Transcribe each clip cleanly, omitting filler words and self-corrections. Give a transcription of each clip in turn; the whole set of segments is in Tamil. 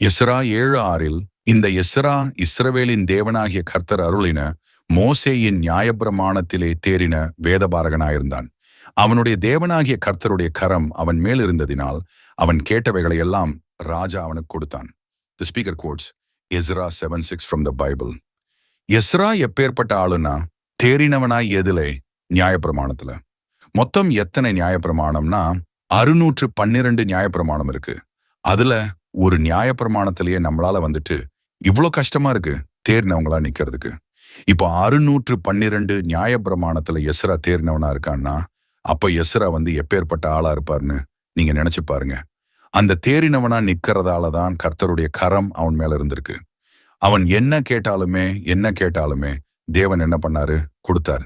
எஸ்ரா 7:6 இந்த எஸ்ரா இஸ்ரவேலின் தேவனாகிய கர்த்தர் அருளின மோசேயின் நியாயப்பிரமாணத்திலே தேறின வேதபாரகனாயிருந்தான். அவனுடைய தேவனாகிய கர்த்தருடைய கரம் அவன் மேல் இருந்ததினால் அவன் கேட்டவைகளை எல்லாம் ராஜா அவனுக்கு கொடுத்தான். The speaker quotes Ezra 7:6 from the Bible. Ezra எப்பேற்பட்ட ஆளுனா தேறினவனாய் எதிலே? நியாயப்பிரமாணத்துல. மொத்தம் எத்தனை நியாயப்பிரமாணம்னா 612 நியாயப்பிரமாணம் இருக்கு. அதுல ஒரு நியாயப்பிரமாணத்திலேயே நம்மளால இவ்வளோ கஷ்டமா இருக்கு தேர்னவங்களா நிக்கிறதுக்கு. இப்போ 612 நியாயப்பிரமாணத்துல எஸ்ரா தேர்னவனா இருக்கான்னா அப்ப எஸ்ரா எப்பேற்பட்ட ஆளா இருப்பார்னு நீங்க நினைச்சு பாருங்க. அந்த தேறினவனா நிக்கிறதால தான் கர்த்தருடைய கரம் அவன் மேல இருந்திருக்கு. அவன் என்ன கேட்டாலுமே தேவன் என்ன பண்ணாரு? கொடுத்தாரு.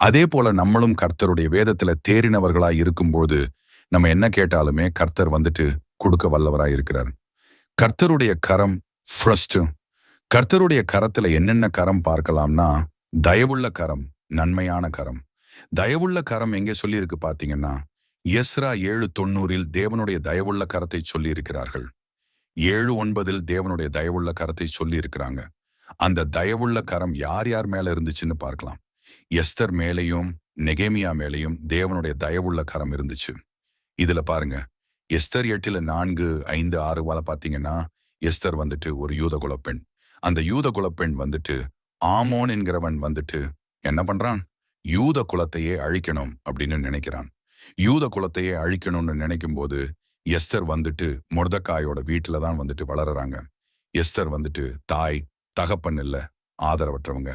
அதே போல நம்மளும் கர்த்தருடைய வேதத்துல தேறினவர்களாய் இருக்கும்போது நம்ம என்ன கேட்டாலுமே கர்த்தர் கொடுக்க வல்லவராய் இருக்கிறார். கர்த்தருடைய கரம் ஃபர்ஸ்ட். கர்த்தருடைய கரத்துல என்னென்ன கரம் பார்க்கலாம்னா, தயவுள்ள கரம், நன்மையான கரம். தயவுள்ள கரம் எங்கே சொல்லி இருக்கு பாத்தீங்கன்னா, எஸ்ரா 7:90 தேவனுடைய தயவுள்ள கரத்தை சொல்லி இருக்கிறார்கள். 7:9 தேவனுடைய தயவுள்ள கரத்தை சொல்லி இருக்கிறாங்க. அந்த தயவுள்ள கரம் யார் யார் மேல இருந்துச்சுன்னு பார்க்கலாம். எஸ்தர் மேலையும் நெகேமியா மேலையும் தேவனுடைய தயவுள்ள கரம் இருந்துச்சு. இதுல பாருங்க, எஸ்தர் 8:4, 5, 6 பாத்தீங்கன்னா, எஸ்தர் ஒரு யூத குலப்பெண். அந்த யூத குலப்பெண் ஆமோன் என்கிறவன் என்ன பண்றான்? யூத குலத்தையே அழிக்கணும் அப்படின்னு நினைக்கிறான். யூத குலத்தையே அழிக்கணும்னு நினைக்கும் போது எஸ்தர் மொர்தெக்காயோட வீட்டுல தான் வளர்றாங்க. எஸ்தர் தாய் தகப்பன் இல்ல, ஆதரவற்றவங்க.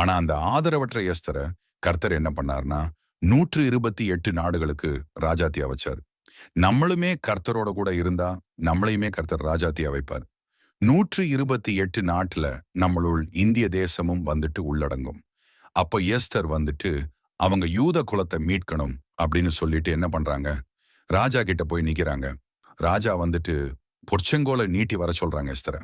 ஆனா அந்த ஆதரவற்ற எஸ்தரை கர்த்தர் என்ன பண்ணார்னா 128 நாடுகளுக்கு ராஜாத்தியா வச்சார். நம்மளுமே கர்த்தரோட கூட இருந்தா நம்மளையுமே கர்த்தர் ராஜாத்தியா வைப்பார். 128 நாட்டுல நம்மளுள் இந்திய தேசமும் உள்ளடங்கும். அப்ப எஸ்தர் அவங்க யூத குலத்தை மீட்கணும் அப்படின்னு சொல்லிட்டு என்ன பண்றாங்க? ராஜா கிட்ட போய் நிக்கிறாங்க. ராஜா பொற்செங்கோலை நீட்டி வர சொல்றாங்க எஸ்தரை.